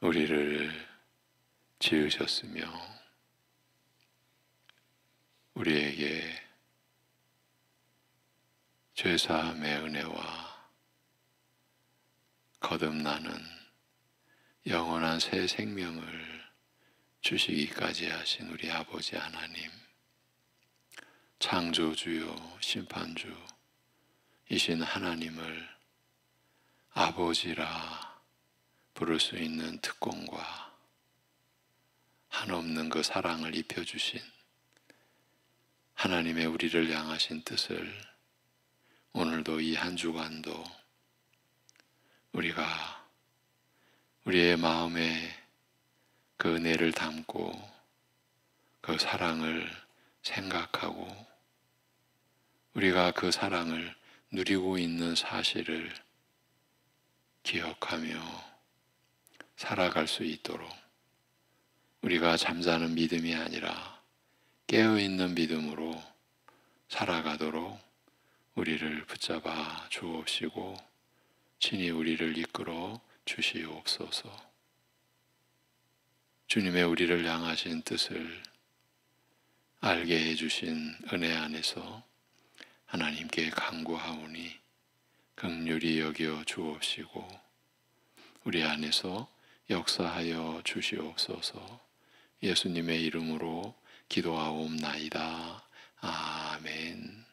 우리를 지으셨으며 우리에게 죄사함의 은혜와 거듭나는 영원한 새 생명을 주시기까지 하신 우리 아버지 하나님, 창조주요 심판주이신 하나님을 아버지라 부를 수 있는 특권과 한없는 그 사랑을 입혀주신 하나님의 우리를 향하신 뜻을 오늘도 이 한 주간도 우리가 우리의 마음에 그 은혜를 담고 그 사랑을 생각하고 우리가 그 사랑을 누리고 있는 사실을 기억하며 살아갈 수 있도록 우리가 잠자는 믿음이 아니라 깨어있는 믿음으로 살아가도록 우리를 붙잡아 주옵시고 친히 우리를 이끌어 주시옵소서. 주님의 우리를 향하신 뜻을 알게 해주신 은혜 안에서 하나님께 간구하오니 긍휼히 여겨 주옵시고 우리 안에서 역사하여 주시옵소서. 예수님의 이름으로 기도하옵나이다. 아멘.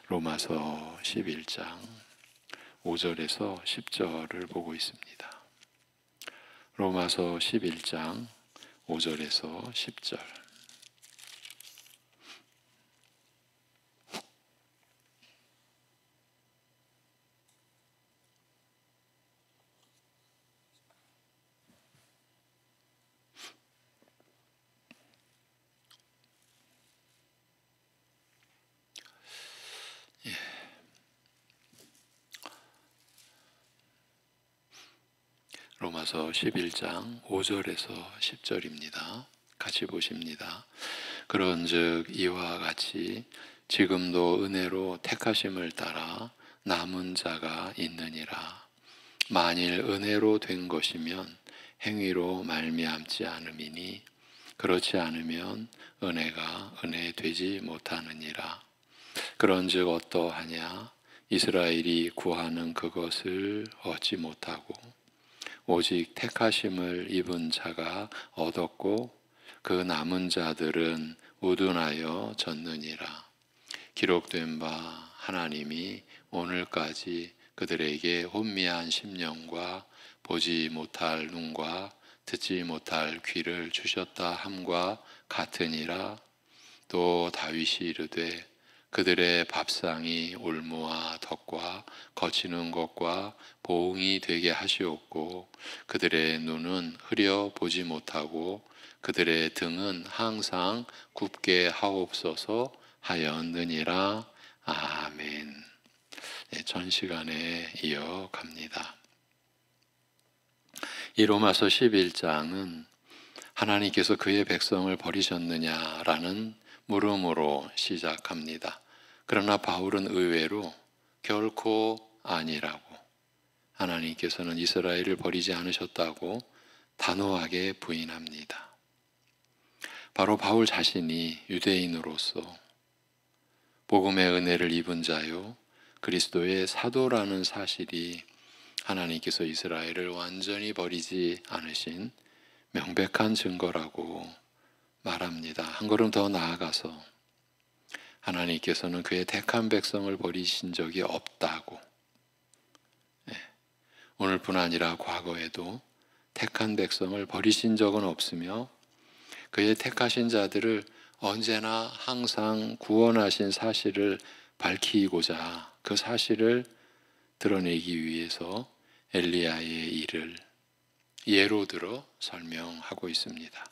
로마서 11장 5절에서 10절을 보고 있습니다. 로마서 11장 5절에서 10절. 로마서 11장 5절에서 10절입니다. 같이 보십니다. 그런즉 이와 같이 지금도 은혜로 택하심을 따라 남은 자가 있느니라. 만일 은혜로 된 것이면 행위로 말미암지 않음이니 그렇지 않으면 은혜가 은혜 되지 못하느니라. 그런즉 어떠하냐? 이스라엘이 구하는 그것을 얻지 못하고 오직 택하심을 입은 자가 얻었고 그 남은 자들은 우둔하여 졌느니라. 기록된 바 하나님이 오늘까지 그들에게 혼미한 심령과 보지 못할 눈과 듣지 못할 귀를 주셨다 함과 같으니라. 또 다윗이 이르되 그들의 밥상이 올무와 덕과 거치는 것과 보응이 되게 하시옵고 그들의 눈은 흐려 보지 못하고 그들의 등은 항상 굽게 하옵소서 하였느니라. 아멘. 전 시간에 이어갑니다. 이 로마서 11장은 하나님께서 그의 백성을 버리셨느냐라는 물음으로 시작합니다. 그러나 바울은 의외로 결코 아니라고, 하나님께서는 이스라엘을 버리지 않으셨다고 단호하게 부인합니다. 바로 바울 자신이 유대인으로서 복음의 은혜를 입은 자요 그리스도의 사도라는 사실이 하나님께서 이스라엘을 완전히 버리지 않으신 명백한 증거라고 말합니다. 한 걸음 더 나아가서 하나님께서는 그의 택한 백성을 버리신 적이 없다고, 오늘뿐 아니라 과거에도 택한 백성을 버리신 적은 없으며 그의 택하신 자들을 언제나 항상 구원하신 사실을 밝히고자 그 사실을 드러내기 위해서 엘리야의 일을 예로 들어 설명하고 있습니다.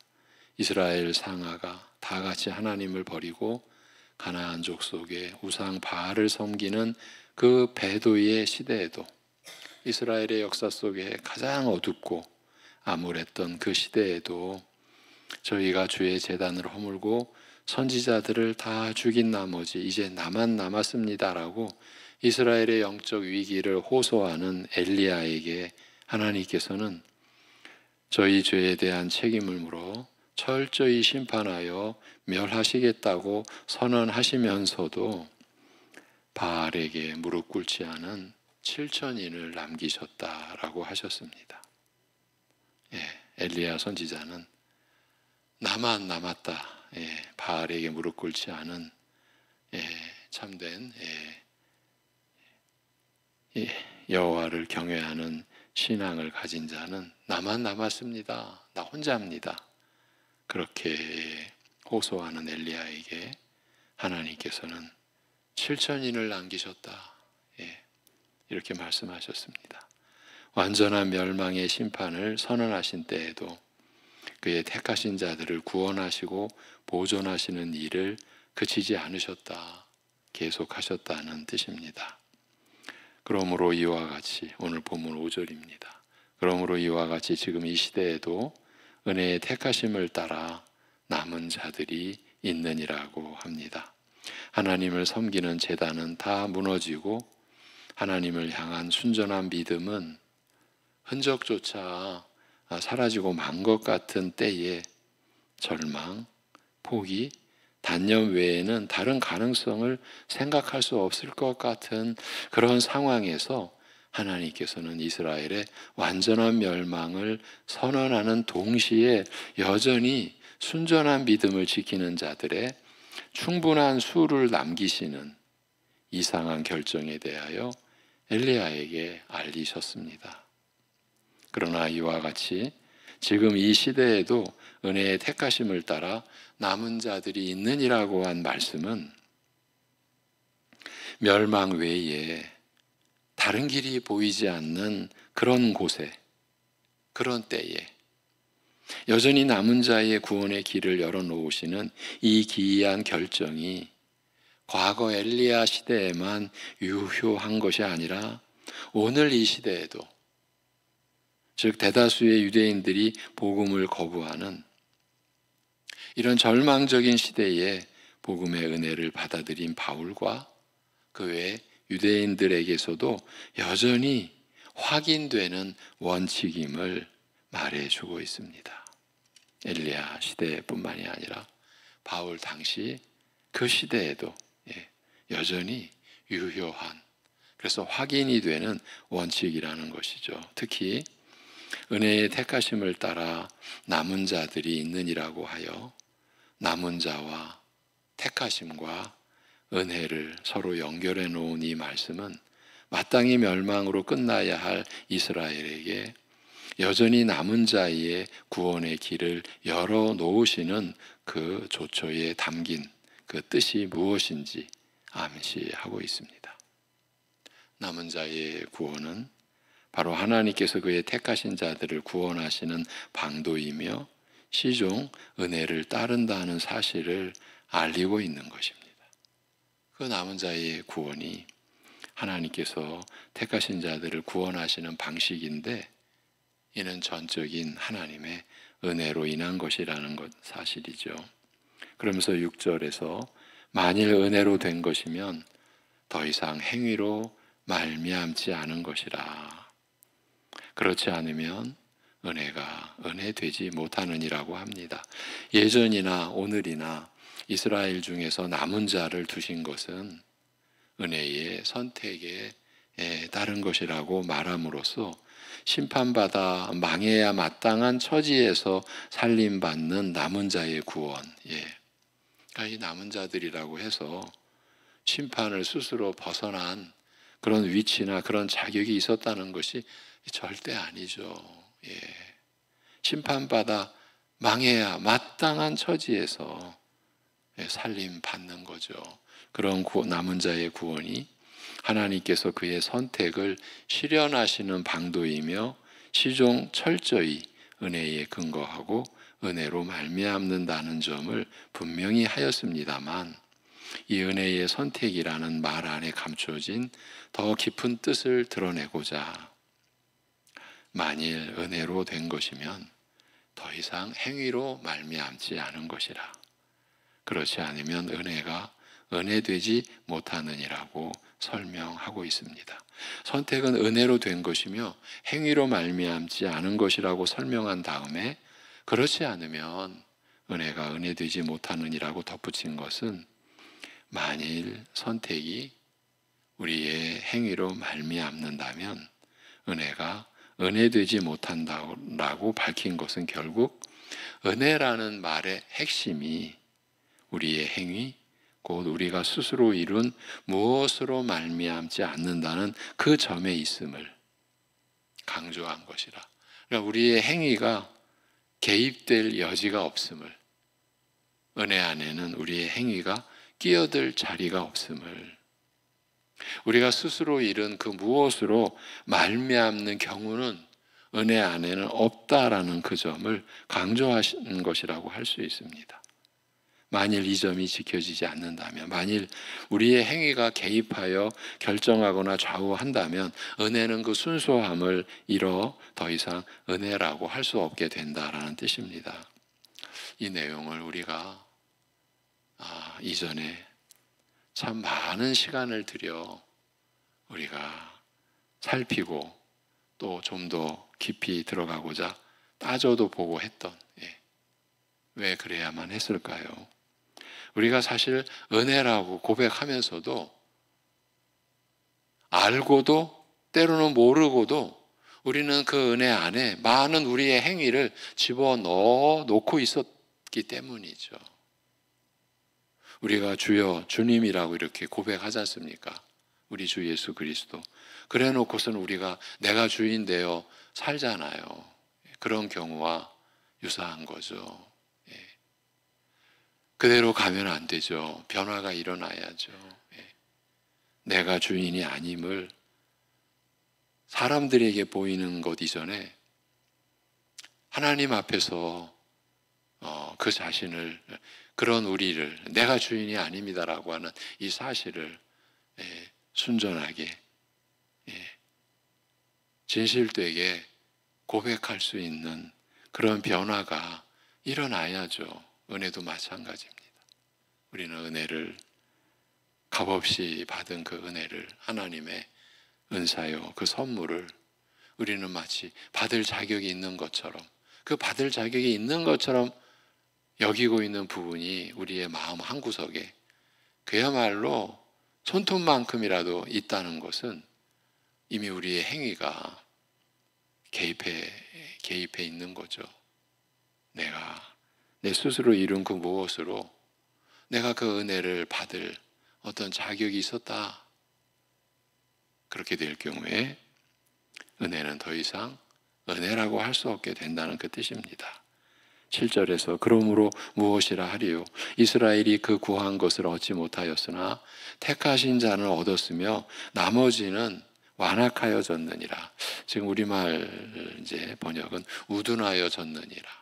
이스라엘 상하가 다 같이 하나님을 버리고 가나안 족속의 우상 바알을 섬기는 그 배도의 시대에도, 이스라엘의 역사 속에 가장 어둡고 암울했던 그 시대에도 저희가 주의 제단을 허물고 선지자들을 다 죽인 나머지 이제 나만 남았습니다라고 이스라엘의 영적 위기를 호소하는 엘리야에게 하나님께서는 저희 죄에 대한 책임을 물어 철저히 심판하여 멸하시겠다고 선언하시면서도 바알에게 무릎 꿇지 않은 7천인을 남기셨다라고 하셨습니다. 엘리야 선지자는 나만 남았다. 바알에게 무릎 꿇지 않은 참된 여호와를 경외하는 신앙을 가진 자는 나만 남았습니다. 나 혼자입니다. 그렇게 호소하는 엘리야에게 하나님께서는 7천인을 남기셨다. 이렇게 말씀하셨습니다. 완전한 멸망의 심판을 선언하신 때에도 그의 택하신 자들을 구원하시고 보존하시는 일을 그치지 않으셨다. 계속하셨다는 뜻입니다. 그러므로 이와 같이 오늘 본문 5절입니다. 그러므로 이와 같이 지금 이 시대에도 은혜의 택하심을 따라 남은 자들이 있느니라고 합니다. 하나님을 섬기는 제단은 다 무너지고 하나님을 향한 순전한 믿음은 흔적조차 사라지고 만 것 같은 때에 절망, 포기, 단념 외에는 다른 가능성을 생각할 수 없을 것 같은 그런 상황에서 하나님께서는 이스라엘의 완전한 멸망을 선언하는 동시에 여전히 순전한 믿음을 지키는 자들의 충분한 수를 남기시는 이상한 결정에 대하여 엘리야에게 알리셨습니다. 그러나 이와 같이 지금 이 시대에도 은혜의 택하심을 따라 남은 자들이 있느니라고 한 말씀은 멸망 외에 다른 길이 보이지 않는 그런 곳에, 그런 때에 여전히 남은 자의 구원의 길을 열어놓으시는 이 기이한 결정이 과거 엘리야 시대에만 유효한 것이 아니라 오늘 이 시대에도, 즉 대다수의 유대인들이 복음을 거부하는 이런 절망적인 시대에 복음의 은혜를 받아들인 바울과 그 외 유대인들에게서도 여전히 확인되는 원칙임을 말해주고 있습니다. 엘리야 시대뿐만이 아니라 바울 당시 그 시대에도 여전히 유효한, 그래서 확인이 되는 원칙이라는 것이죠. 특히 은혜의 택하심을 따라 남은 자들이 있느니라고 하여 남은 자와 택하심과 은혜를 서로 연결해 놓은 이 말씀은 마땅히 멸망으로 끝나야 할 이스라엘에게 여전히 남은 자의 구원의 길을 열어 놓으시는 그 조처에 담긴 그 뜻이 무엇인지 암시하고 있습니다. 남은 자의 구원은 바로 하나님께서 그의 택하신 자들을 구원하시는 방도이며 시종 은혜를 따른다는 사실을 알리고 있는 것입니다. 그 남은 자의 구원이 하나님께서 택하신 자들을 구원하시는 방식인데 이는 전적인 하나님의 은혜로 인한 것이라는 것 사실이죠. 그러면서 6절에서 만일 은혜로 된 것이면 더 이상 행위로 말미암지 않은 것이라. 그렇지 않으면 은혜가 은혜되지 못하느니라고 합니다. 예전이나 오늘이나 이스라엘 중에서 남은 자를 두신 것은 은혜의 선택에 따른 것이라고 말함으로써 심판받아 망해야 마땅한 처지에서 살림받는 남은 자의 구원, 그러니까 이 남은 자들이라고 해서 심판을 스스로 벗어난 그런 위치나 그런 자격이 있었다는 것이 절대 아니죠. 심판받아 망해야 마땅한 처지에서 살림받는 거죠. 그런 남은 자의 구원이 하나님께서 그의 선택을 실현하시는 방도이며 시종 철저히 은혜에 근거하고 은혜로 말미암는다는 점을 분명히 하였습니다만 이 은혜의 선택이라는 말 안에 감춰진 더 깊은 뜻을 드러내고자 만일 은혜로 된 것이면 더 이상 행위로 말미암지 않은 것이라. 그렇지 않으면 은혜가 은혜되지 못하느니라고 설명하고 있습니다. 선택은 은혜로 된 것이며 행위로 말미암지 않은 것이라고 설명한 다음에 그렇지 않으면 은혜가 은혜되지 못하느니라고 덧붙인 것은 만일 선택이 우리의 행위로 말미암는다면 은혜가 은혜되지 못한다고 밝힌 것은 결국 은혜라는 말의 핵심이 우리의 행위, 곧 우리가 스스로 이룬 무엇으로 말미암지 않는다는 그 점에 있음을 강조한 것이라. 그러니까 우리의 행위가 개입될 여지가 없음을, 은혜 안에는 우리의 행위가 끼어들 자리가 없음을, 우리가 스스로 이룬 그 무엇으로 말미암는 경우는 은혜 안에는 없다라는 그 점을 강조하신 것이라고 할 수 있습니다. 만일 이 점이 지켜지지 않는다면, 만일 우리의 행위가 개입하여 결정하거나 좌우한다면 은혜는 그 순수함을 잃어 더 이상 은혜라고 할 수 없게 된다라는 뜻입니다. 이 내용을 우리가 이전에 참 많은 시간을 들여 우리가 살피고 또 좀 더 깊이 들어가고자 따져도 보고 했던, 왜 그래야만 했을까요? 우리가 사실 은혜라고 고백하면서도 알고도 때로는 모르고도 우리는 그 은혜 안에 많은 우리의 행위를 집어넣어 놓고 있었기 때문이죠. 우리가 주여 주님이라고 이렇게 고백하지 않습니까? 우리 주 예수 그리스도. 그래 놓고서는 우리가 내가 주인 되어 살잖아요. 그런 경우와 유사한 거죠. 그대로 가면 안 되죠. 변화가 일어나야죠. 내가 주인이 아님을 사람들에게 보이는 것 이전에 하나님 앞에서 그 자신을, 그런 우리를 내가 주인이 아닙니다라고 하는 이 사실을 순전하게 진실되게 고백할 수 있는 그런 변화가 일어나야죠. 은혜도 마찬가지입니다. 우리는 은혜를, 값없이 받은 그 은혜를, 하나님의 은사요 그 선물을 우리는 마치 받을 자격이 있는 것처럼, 그 받을 자격이 있는 것처럼 여기고 있는 부분이 우리의 마음 한구석에 그야말로 손톱만큼이라도 있다는 것은 이미 우리의 행위가 개입해 있는 거죠. 내가 내 스스로 이룬 그 무엇으로 내가 그 은혜를 받을 어떤 자격이 있었다. 그렇게 될 경우에 은혜는 더 이상 은혜라고 할 수 없게 된다는 그 뜻입니다. 7절에서 그러므로 무엇이라 하리요? 이스라엘이 그 구한 것을 얻지 못하였으나 택하신 자는 얻었으며 나머지는 완악하여졌느니라. 지금 우리말 이제 번역은 우둔하여졌느니라.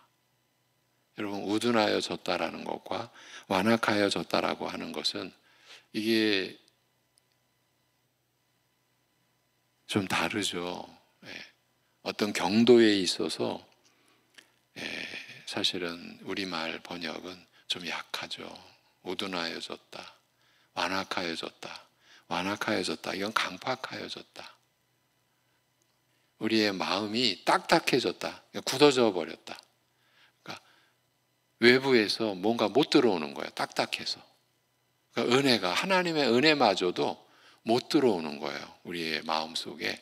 여러분, 우둔하여졌다라는 것과 완악하여졌다라고 하는 것은 이게 좀 다르죠. 어떤 경도에 있어서 사실은 우리말 번역은 좀 약하죠. 우둔하여졌다, 완악하여졌다, 완악하여졌다. 이건 강팍하여졌다. 우리의 마음이 딱딱해졌다, 굳어져 버렸다. 그러니까 외부에서 뭔가 못 들어오는 거예요. 딱딱해서. 그러니까 은혜가, 하나님의 은혜마저도 못 들어오는 거예요. 우리의 마음 속에.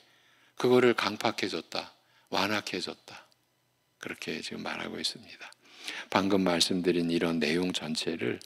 그거를 강팍해졌다, 완악해졌다. 그렇게 지금 말하고 있습니다. 방금 말씀드린 이런 내용 전체를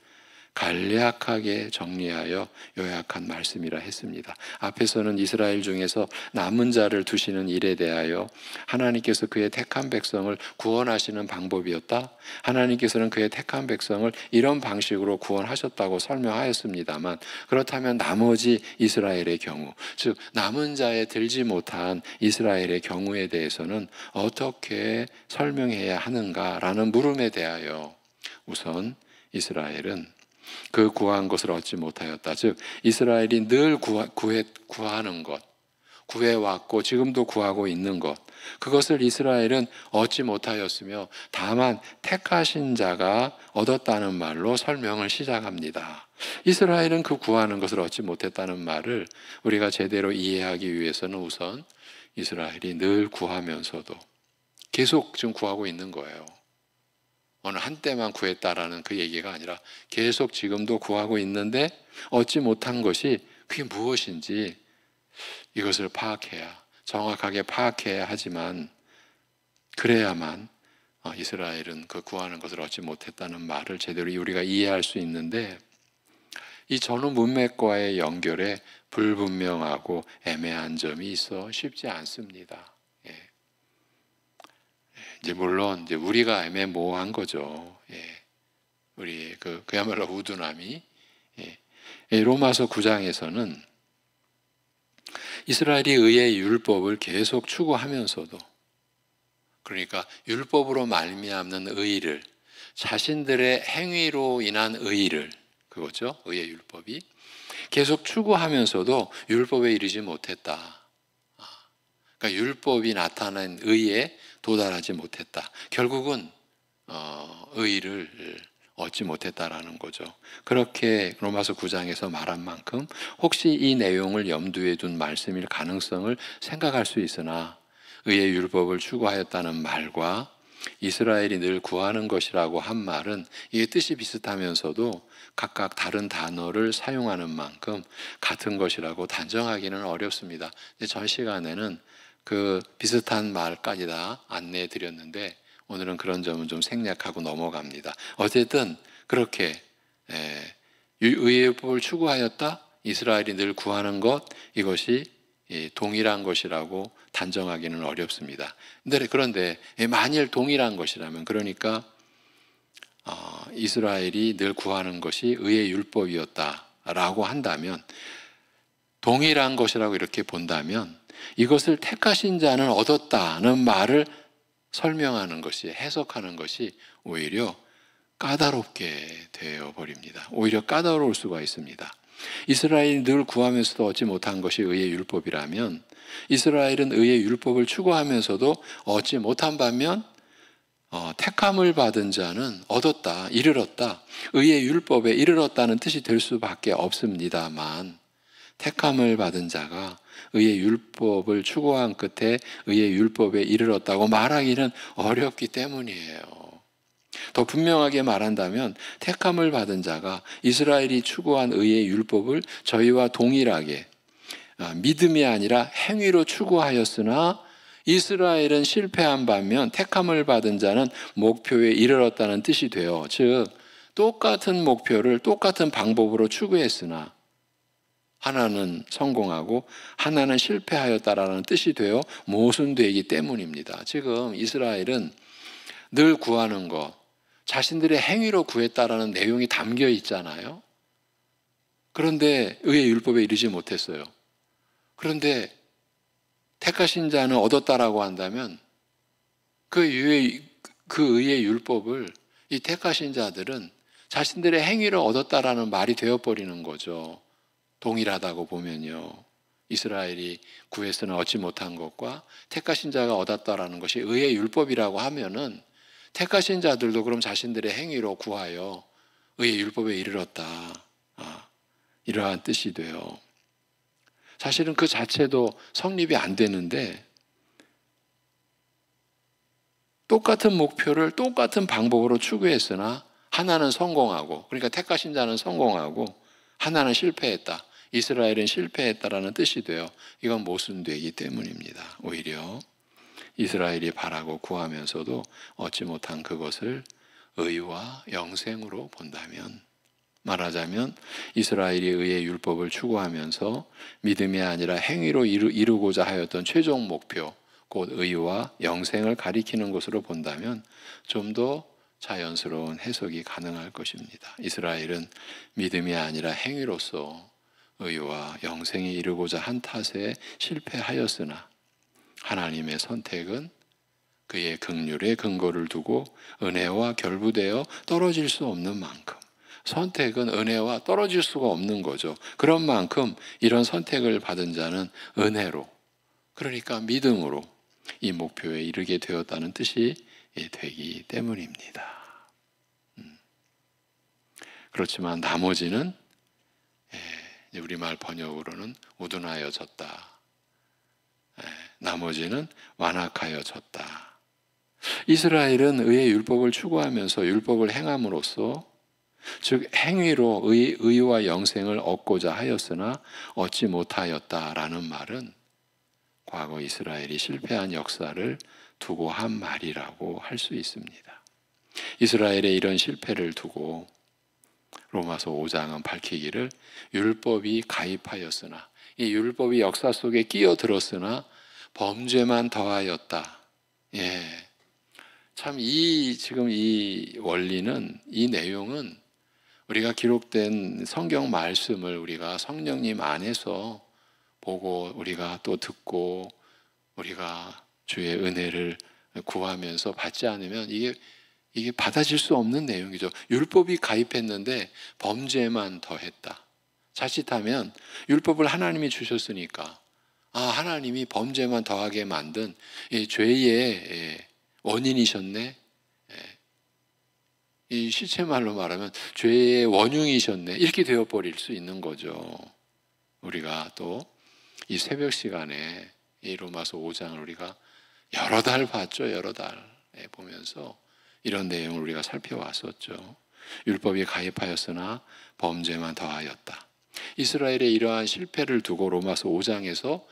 간략하게 정리하여 요약한 말씀이라 했습니다. 앞에서는 이스라엘 중에서 남은 자를 두시는 일에 대하여 하나님께서 그의 택한 백성을 구원하시는 방법이었다. 하나님께서는 그의 택한 백성을 이런 방식으로 구원하셨다고 설명하였습니다만, 그렇다면 나머지 이스라엘의 경우, 즉 남은 자에 들지 못한 이스라엘의 경우에 대해서는 어떻게 설명해야 하는가라는 물음에 대하여 우선 이스라엘은 그 구한 것을 얻지 못하였다. 즉 이스라엘이 늘 구하는 것, 구해왔고 지금도 구하고 있는 것, 그것을 이스라엘은 얻지 못하였으며 다만 택하신 자가 얻었다는 말로 설명을 시작합니다. 이스라엘은 그 구하는 것을 얻지 못했다는 말을 우리가 제대로 이해하기 위해서는 우선 이스라엘이 늘 구하면서도 계속 지금 구하고 있는 거예요. 어느 한때만 구했다라는 그 얘기가 아니라 계속 지금도 구하고 있는데 얻지 못한 것이 그게 무엇인지 이것을 파악해야, 정확하게 파악해야 하지만 그래야만 이스라엘은 그 구하는 것을 얻지 못했다는 말을 제대로 우리가 이해할 수 있는데, 이 전후 문맥과의 연결에 불분명하고 애매한 점이 있어 쉽지 않습니다. 이제 물론 이제 우리가 애매모호한 거죠. 우리 그야말로 우두남이. 로마서 9장에서는 이스라엘이 의의 율법을 계속 추구하면서도, 그러니까 율법으로 말미암는 의를, 자신들의 행위로 인한 의를, 그거죠. 의의 율법이 계속 추구하면서도 율법에 이르지 못했다. 그러니까 율법이 나타낸 의에 도달하지 못했다. 결국은 의를 얻지 못했다라는 거죠. 그렇게 로마서 9장에서 말한 만큼 혹시 이 내용을 염두에 둔 말씀일 가능성을 생각할 수 있으나, 의의 율법을 추구하였다는 말과 이스라엘이 늘 구하는 것이라고 한 말은 이게 뜻이 비슷하면서도 각각 다른 단어를 사용하는 만큼 같은 것이라고 단정하기는 어렵습니다. 전 시간에는 그 비슷한 말까지 다 안내해 드렸는데 오늘은 그런 점은 좀 생략하고 넘어갑니다. 어쨌든 그렇게 의의 율법을 추구하였다, 이스라엘이 늘 구하는 것, 이것이 동일한 것이라고 단정하기는 어렵습니다. 그런데 만일 동일한 것이라면, 그러니까 이스라엘이 늘 구하는 것이 의의 율법이었다라고 한다면, 동일한 것이라고 이렇게 본다면 이것을 택하신 자는 얻었다는 말을 설명하는 것이, 해석하는 것이 오히려 까다롭게 되어버립니다. 오히려 까다로울 수가 있습니다. 이스라엘이 늘 구하면서도 얻지 못한 것이 의의 율법이라면, 이스라엘은 의의 율법을 추구하면서도 얻지 못한 반면 택함을 받은 자는 얻었다, 이르렀다, 의의 율법에 이르렀다는 뜻이 될 수밖에 없습니다만, 택함을 받은 자가 의의 율법을 추구한 끝에 의의 율법에 이르렀다고 말하기는 어렵기 때문이에요. 더 분명하게 말한다면 택함을 받은 자가 이스라엘이 추구한 의의 율법을 저희와 동일하게 믿음이 아니라 행위로 추구하였으나 이스라엘은 실패한 반면 택함을 받은 자는 목표에 이르렀다는 뜻이 돼요. 즉 똑같은 목표를 똑같은 방법으로 추구했으나 하나는 성공하고 하나는 실패하였다라는 뜻이 되어 모순되기 때문입니다. 지금 이스라엘은 늘 구하는 것, 자신들의 행위로 구했다라는 내용이 담겨 있잖아요. 그런데 의의 율법에 이르지 못했어요. 그런데 택하신 자는 얻었다라고 한다면 그 의의 율법을 이 택하신 자들은 자신들의 행위로 얻었다라는 말이 되어버리는 거죠. 동일하다고 보면요. 이스라엘이 구해서는 얻지 못한 것과 택하신 자가 얻었다라는 것이 의의 율법이라고 하면은 택하신 자들도 그럼 자신들의 행위로 구하여 의의 율법에 이르렀다, 이러한 뜻이 돼요. 사실은 그 자체도 성립이 안 되는데, 똑같은 목표를 똑같은 방법으로 추구했으나 하나는 성공하고, 그러니까 택하신 자는 성공하고 하나는 실패했다, 이스라엘은 실패했다라는 뜻이 돼요. 이건 모순되기 때문입니다. 오히려 이스라엘이 바라고 구하면서도 얻지 못한 그것을 의와 영생으로 본다면, 말하자면 이스라엘이 의의 율법을 추구하면서 믿음이 아니라 행위로 이루고자 하였던 최종 목표, 곧 의와 영생을 가리키는 것으로 본다면 좀 더 자연스러운 해석이 가능할 것입니다. 이스라엘은 믿음이 아니라 행위로서 의와 영생에 이르고자 한 탓에 실패하였으나 하나님의 선택은 그의 긍휼에 근거를 두고 은혜와 결부되어 떨어질 수 없는 만큼, 선택은 은혜와 떨어질 수가 없는 거죠. 그런 만큼 이런 선택을 받은 자는 은혜로, 그러니까 믿음으로 이 목표에 이르게 되었다는 뜻이 되기 때문입니다. 그렇지만 나머지는 우리말 번역으로는 우둔하여졌다. 나머지는 완악하여졌다. 이스라엘은 의의 율법을 추구하면서 율법을 행함으로써, 즉 행위로 의와 영생을 얻고자 하였으나 얻지 못하였다라는 말은 과거 이스라엘이 실패한 역사를 두고 한 말이라고 할 수 있습니다. 이스라엘의 이런 실패를 두고 로마서 5장은 밝히기를 율법이 가입하였으나, 이 율법이 역사 속에 끼어들었으나 범죄만 더하였다. 참 지금 이 원리는, 이 내용은 우리가 기록된 성경 말씀을 우리가 성령님 안에서 보고 우리가 또 듣고 우리가 주의 은혜를 구하면서 받지 않으면 이게 받아질 수 없는 내용이죠. 율법이 가입했는데 범죄만 더했다. 자칫하면 율법을 하나님이 주셨으니까 하나님이 범죄만 더하게 만든 죄의 원인이셨네. 이 실체말로 말하면 죄의 원흉이셨네. 이렇게 되어버릴 수 있는 거죠. 우리가 또 이 새벽 시간에 이 로마서 5장을 우리가 여러 달 봤죠. 여러 달 보면서 이런 내용을 우리가 살펴왔었죠. 율법이 가입하였으나 범죄만 더하였다. 이스라엘의 이러한 실패를 두고 로마서 5장에서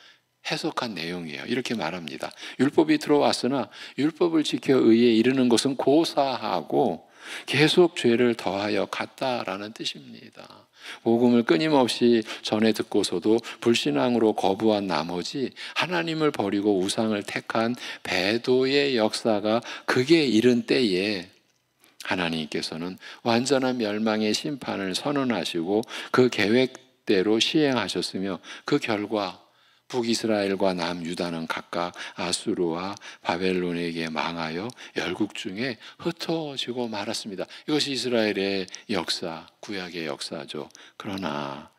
해석한 내용이에요. 이렇게 말합니다. 율법이 들어왔으나 율법을 지켜 의에 이르는 것은 고사하고 계속 죄를 더하여 갔다라는 뜻입니다. 복음을 끊임없이 전해 듣고서도 불신앙으로 거부한 나머지 하나님을 버리고 우상을 택한 배도의 역사가 극에 이른 때에 하나님께서는 완전한 멸망의 심판을 선언하시고 그 계획대로 시행하셨으며, 그 결과 북이스라엘과 남유다는 각각 아수르와 바벨론에게 망하여 열국 중에 흩어지고 말았습니다. 이것이 이스라엘의 역사, 구약의 역사죠. 그러나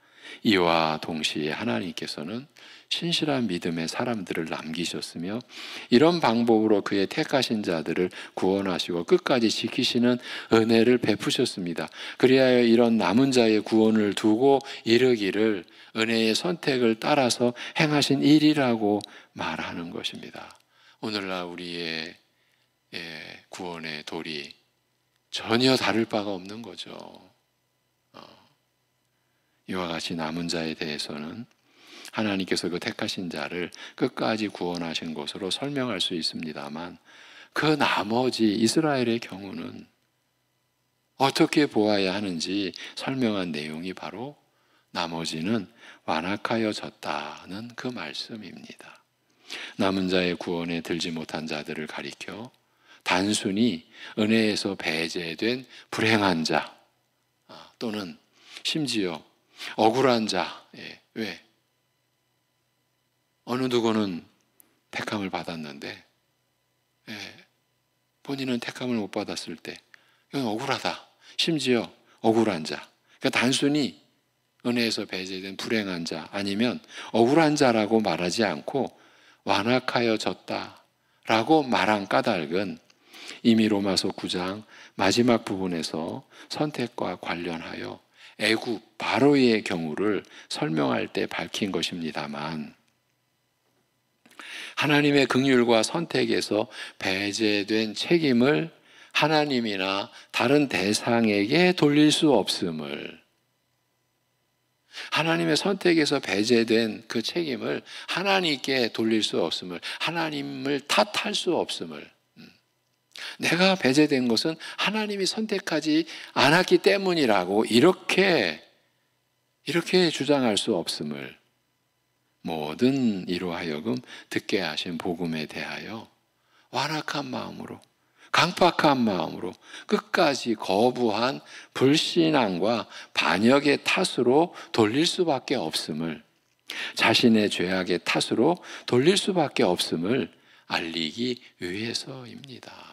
이와 동시에 하나님께서는 신실한 믿음의 사람들을 남기셨으며, 이런 방법으로 그의 택하신 자들을 구원하시고 끝까지 지키시는 은혜를 베푸셨습니다. 그리하여 이런 남은 자의 구원을 두고 이르기를 은혜의 선택을 따라서 행하신 일이라고 말하는 것입니다. 오늘날 우리의 구원의 도리 전혀 다를 바가 없는 거죠. 이와 같이 남은 자에 대해서는 하나님께서 그 택하신 자를 끝까지 구원하신 것으로 설명할 수 있습니다만, 그 나머지 이스라엘의 경우는 어떻게 보아야 하는지 설명한 내용이 바로 나머지는 완악하여졌다는 그 말씀입니다. 남은 자의 구원에 들지 못한 자들을 가리켜 단순히 은혜에서 배제된 불행한 자, 또는 심지어 억울한 자, 왜? 어느 누구는 택함을 받았는데 본인은 택함을 못 받았을 때 이건 억울하다. 심지어 억울한 자. 그러니까 단순히 은혜에서 배제된 불행한 자, 아니면 억울한 자라고 말하지 않고 완악하여졌다라고 말한 까닭은 이미 로마서 9장 마지막 부분에서 선택과 관련하여 애굽 바로의 경우를 설명할 때 밝힌 것입니다만, 하나님의 긍휼과 선택에서 배제된 책임을 하나님이나 다른 대상에게 돌릴 수 없음을, 하나님의 선택에서 배제된 그 책임을 하나님께 돌릴 수 없음을, 하나님을 탓할 수 없음을, 내가 배제된 것은 하나님이 선택하지 않았기 때문이라고 이렇게 주장할 수 없음을, 모든 이로 하여금 듣게 하신 복음에 대하여 완악한 마음으로, 강팍한 마음으로 끝까지 거부한 불신앙과 반역의 탓으로 돌릴 수밖에 없음을, 자신의 죄악의 탓으로 돌릴 수밖에 없음을 알리기 위해서입니다.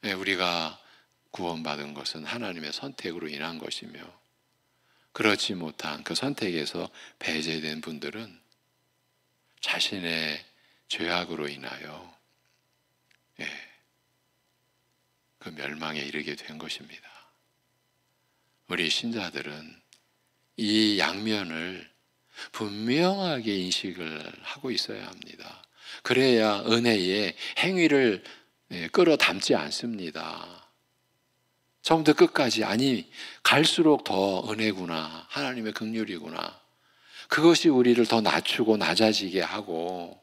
우리가 구원받은 것은 하나님의 선택으로 인한 것이며, 그렇지 못한 그 선택에서 배제된 분들은 자신의 죄악으로 인하여 그 멸망에 이르게 된 것입니다. 우리 신자들은 이 양면을 분명하게 인식을 하고 있어야 합니다. 그래야 은혜의 행위를 끌어담지 않습니다. 처음부터 끝까지 아니 갈수록 더 은혜구나, 하나님의 긍휼이구나, 그것이 우리를 더 낮추고 낮아지게 하고,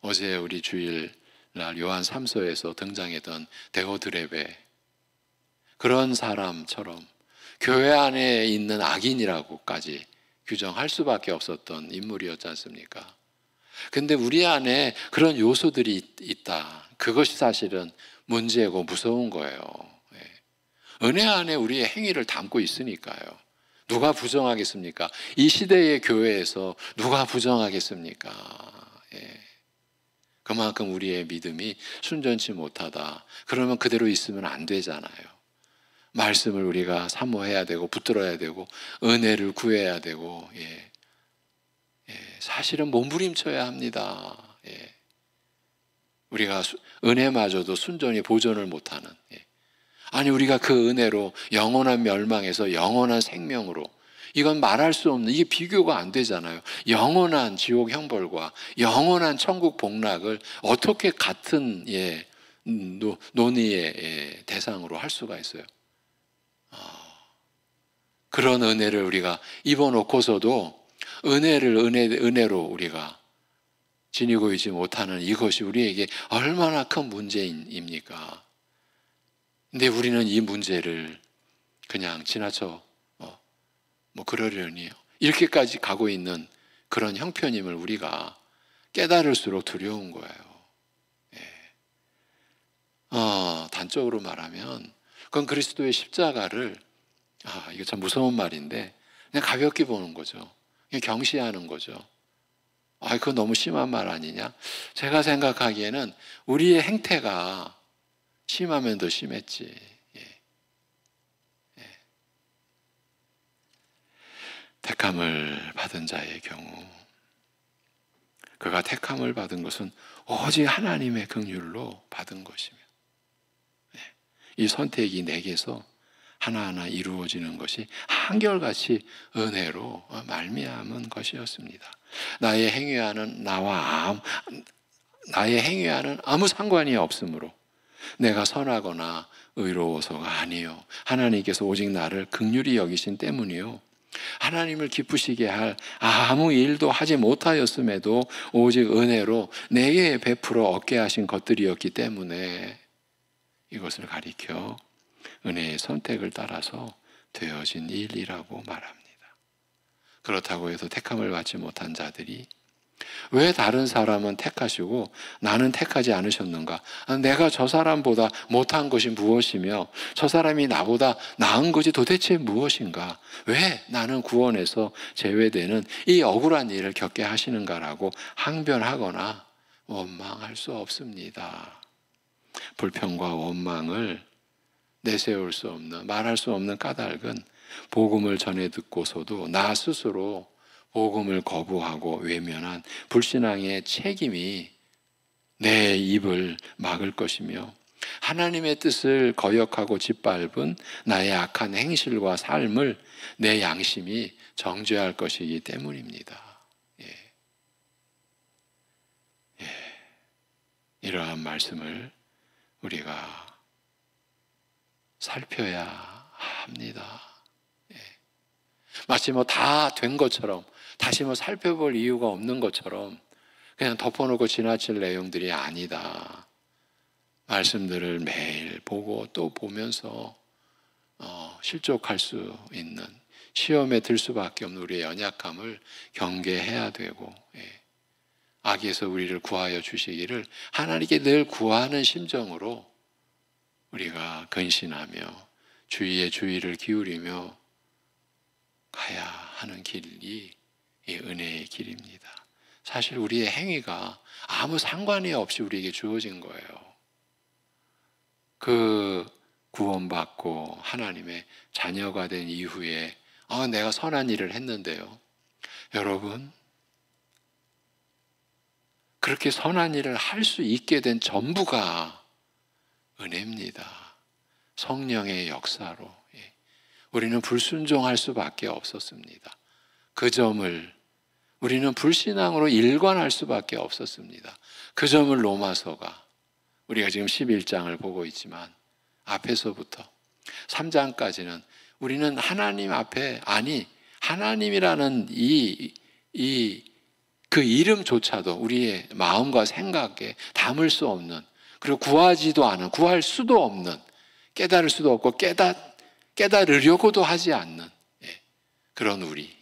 어제 우리 주일날 요한 3서에서 등장했던 데오드레베, 그런 사람처럼 교회 안에 있는 악인이라고까지 규정할 수밖에 없었던 인물이었지 않습니까? 근데 우리 안에 그런 요소들이 있다. 그것이 사실은 문제고 무서운 거예요. 은혜 안에 우리의 행위를 담고 있으니까요. 누가 부정하겠습니까? 이 시대의 교회에서 누가 부정하겠습니까? 그만큼 우리의 믿음이 순전치 못하다. 그러면 그대로 있으면 안 되잖아요. 말씀을 우리가 사모해야 되고 붙들어야 되고 은혜를 구해야 되고, 사실은 몸부림쳐야 합니다. 우리가 은혜마저도 순전히 보존을 못하는, 아니 우리가 그 은혜로 영원한 멸망에서 영원한 생명으로, 이건 말할 수 없는, 이게 비교가 안 되잖아요. 영원한 지옥 형벌과 영원한 천국 복락을 어떻게 같은 논의의 대상으로 할 수가 있어요? 그런 은혜를 우리가 입어놓고서도 은혜로 우리가 지니고 있지 못하는 이것이 우리에게 얼마나 큰 문제입니까? 근데 우리는 이 문제를 그냥 지나쳐 그러려니 이렇게까지 가고 있는 그런 형편임을 우리가 깨달을수록 두려운 거예요. 단적으로 말하면 그건 그리스도의 십자가를, 이거 참 무서운 말인데, 그냥 가볍게 보는 거죠. 그냥 경시하는 거죠. 그거 너무 심한 말 아니냐? 제가 생각하기에는 우리의 행태가 심하면 더 심했지. 택함을 받은 자의 경우, 그가 택함을 받은 것은 오직 하나님의 긍휼로 받은 것이며, 이 선택이 내게서 하나하나 이루어지는 것이 한결같이 은혜로 말미암은 것이었습니다. 나의 행위와는 아무 상관이 없으므로 내가 선하거나 의로워서가 아니요, 하나님께서 오직 나를 긍휼히 여기신 때문이요, 하나님을 기쁘시게 할 아무 일도 하지 못하였음에도 오직 은혜로 내게 베풀어 얻게 하신 것들이었기 때문에 이것을 가리켜 은혜의 선택을 따라서 되어진 일이라고 말합니다. 그렇다고 해서 택함을 받지 못한 자들이 왜 다른 사람은 택하시고 나는 택하지 않으셨는가? 내가 저 사람보다 못한 것이 무엇이며 저 사람이 나보다 나은 것이 도대체 무엇인가? 왜 나는 구원에서 제외되는 이 억울한 일을 겪게 하시는가라고 항변하거나 원망할 수 없습니다. 불평과 원망을 내세울 수 없는, 말할 수 없는 까닭은 복음을 전해 듣고서도 나 스스로 복음을 거부하고 외면한 불신앙의 책임이 내 입을 막을 것이며, 하나님의 뜻을 거역하고 짓밟은 나의 악한 행실과 삶을 내 양심이 정죄할 것이기 때문입니다. 이러한 말씀을 우리가 살펴야 합니다. 마치 다 된 것처럼, 다시 살펴볼 이유가 없는 것처럼 그냥 덮어놓고 지나칠 내용들이 아니다. 말씀들을 매일 보고 또 보면서 실족할 수 있는, 시험에 들 수밖에 없는 우리의 연약함을 경계해야 되고, 악에서 우리를 구하여 주시기를 하나님께 늘 구하는 심정으로 우리가 근신하며 주의에 주의를 기울이며 가야 하는 길이 이 은혜의 길입니다. 사실 우리의 행위가 아무 상관이 없이 우리에게 주어진 거예요. 그 구원받고 하나님의 자녀가 된 이후에 내가 선한 일을 했는데요. 여러분, 그렇게 선한 일을 할 수 있게 된 전부가 은혜입니다. 성령의 역사로. 우리는 불순종할 수밖에 없었습니다. 그 점을 우리는 불신앙으로 일관할 수밖에 없었습니다. 그 점을 로마서가 우리가 지금 11장을 보고 있지만 앞에서부터 3장까지는 우리는 하나님 앞에 하나님이라는 그 이름조차도 우리의 마음과 생각에 담을 수 없는, 그리고 구하지도 않은, 구할 수도 없는, 깨달을 수도 없고 깨달으려고도 하지 않는 그런 우리.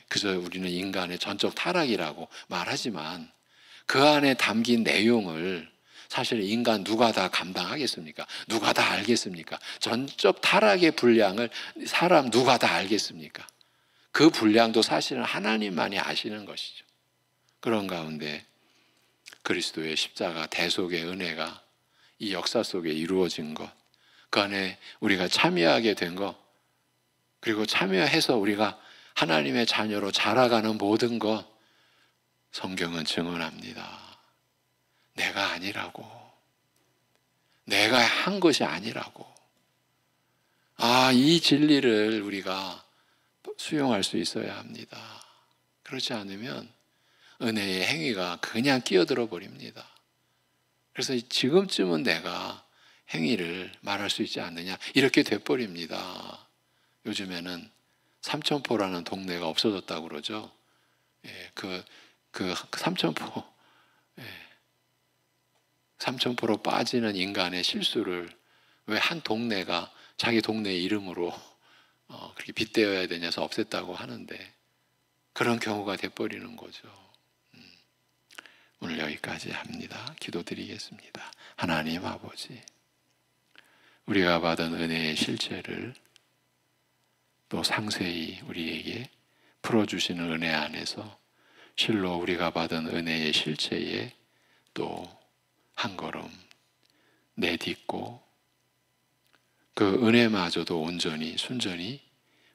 그저 우리는 인간의 전적 타락이라고 말하지만 그 안에 담긴 내용을 사실 인간 누가 다 감당하겠습니까? 누가 다 알겠습니까? 전적 타락의 분량을 사람 누가 다 알겠습니까? 그 분량도 사실은 하나님만이 아시는 것이죠. 그런 가운데 그리스도의 십자가 대속의 은혜가 이 역사 속에 이루어진 것, 그 안에 우리가 참여하게 된 것, 그리고 참여해서 우리가 하나님의 자녀로 자라가는 모든 것, 성경은 증언합니다. 내가 아니라고. 내가 한 것이 아니라고. 이 진리를 우리가 수용할 수 있어야 합니다. 그렇지 않으면 은혜의 행위가 그냥 끼어들어 버립니다. 그래서 지금쯤은 내가 행위를 말할 수 있지 않느냐, 이렇게 돼버립니다. 요즘에는 삼천포라는 동네가 없어졌다고 그러죠. 그 삼천포, 삼천포로 빠지는 인간의 실수를 왜 한 동네가 자기 동네 이름으로 그렇게 빗대어야 되냐서 없앴다고 하는데, 그런 경우가 돼버리는 거죠. 오늘 여기까지 합니다. 기도드리겠습니다. 하나님 아버지, 우리가 받은 은혜의 실체를 또 상세히 우리에게 풀어주시는 은혜 안에서 실로 우리가 받은 은혜의 실체에 또 한 걸음 내딛고 그 은혜마저도 온전히 순전히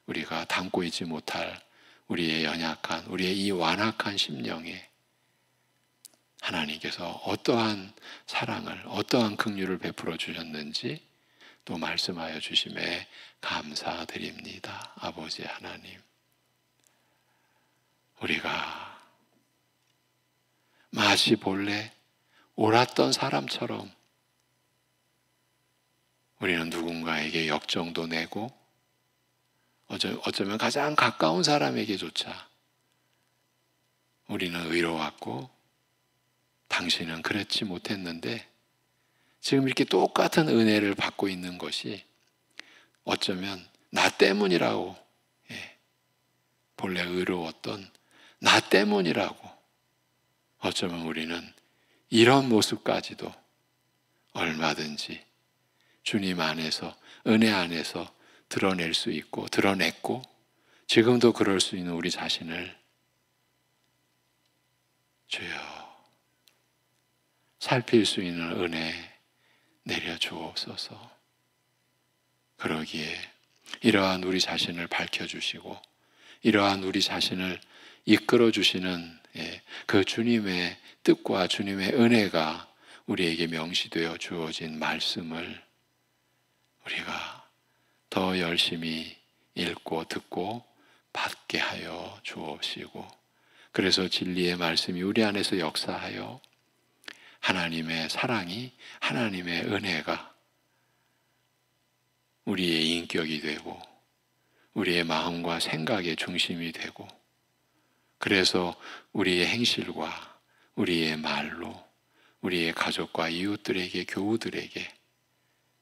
우리가 담고 있지 못할 우리의 연약한, 우리의 이 완악한 심령에 하나님께서 어떠한 사랑을, 어떠한 긍휼을 베풀어 주셨는지 또 말씀하여 주심에 감사드립니다. 아버지 하나님, 우리가 마치 본래 옳았던 사람처럼 우리는 누군가에게 역정도 내고 어쩌면 가장 가까운 사람에게조차 우리는 의로웠고 당신은 그렇지 못했는데, 지금 이렇게 똑같은 은혜를 받고 있는 것이 어쩌면 나 때문이라고, 본래 의로웠던 나 때문이라고 어쩌면 우리는 이런 모습까지도 얼마든지 주님 안에서, 은혜 안에서 드러낼 수 있고 드러냈고 지금도 그럴 수 있는 우리 자신을 주여 살필 수 있는 은혜 내려주옵소서. 그러기에 이러한 우리 자신을 밝혀주시고 이러한 우리 자신을 이끌어주시는 그 주님의 뜻과 주님의 은혜가 우리에게 명시되어 주어진 말씀을 우리가 더 열심히 읽고 듣고 받게 하여 주옵시고, 그래서 진리의 말씀이 우리 안에서 역사하여 하나님의 사랑이, 하나님의 은혜가 우리의 인격이 되고 우리의 마음과 생각의 중심이 되고, 그래서 우리의 행실과 우리의 말로 우리의 가족과 이웃들에게, 교우들에게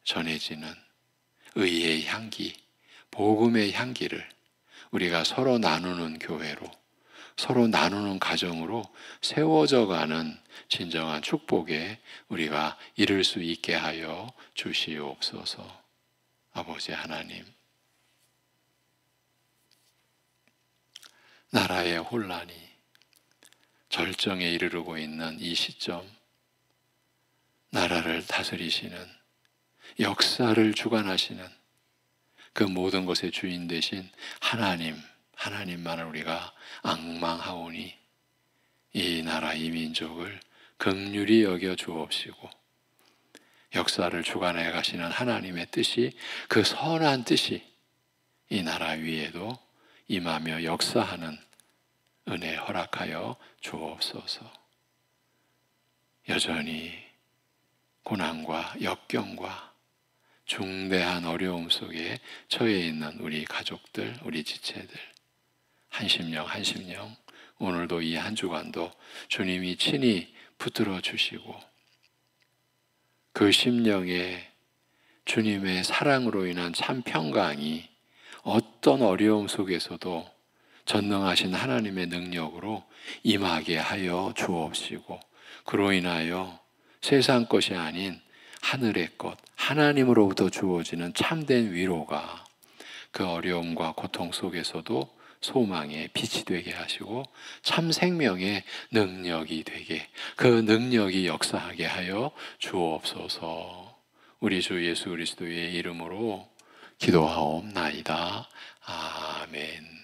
전해지는 의의 향기, 복음의 향기를 우리가 서로 나누는 교회로, 서로 나누는 가정으로 세워져 가는 진정한 축복에 우리가 이룰 수 있게 하여 주시옵소서. 아버지 하나님, 나라의 혼란이 절정에 이르르고 있는 이 시점, 나라를 다스리시는, 역사를 주관하시는 그 모든 것의 주인 되신 하나님만을 우리가 앙망하오니 이 나라 이 민족을 긍휼히 여겨 주옵시고 역사를 주관해 가시는 하나님의 뜻이, 그 선한 뜻이 이 나라 위에도 임하며 역사하는 은혜 허락하여 주옵소서. 여전히 고난과 역경과 중대한 어려움 속에 처해 있는 우리 가족들, 우리 지체들, 한심령 한심령, 오늘도 이 한 주간도 주님이 친히 붙들어 주시고 그 심령에 주님의 사랑으로 인한 참 평강이 어떤 어려움 속에서도 전능하신 하나님의 능력으로 임하게 하여 주옵시고, 그로 인하여 세상 것이 아닌 하늘의 것, 하나님으로부터 주어지는 참된 위로가 그 어려움과 고통 속에서도 소망의 빛이 되게 하시고 참 생명의 능력이 되게, 그 능력이 역사하게 하여 주옵소서. 우리 주 예수 그리스도의 이름으로 기도하옵나이다. 아멘.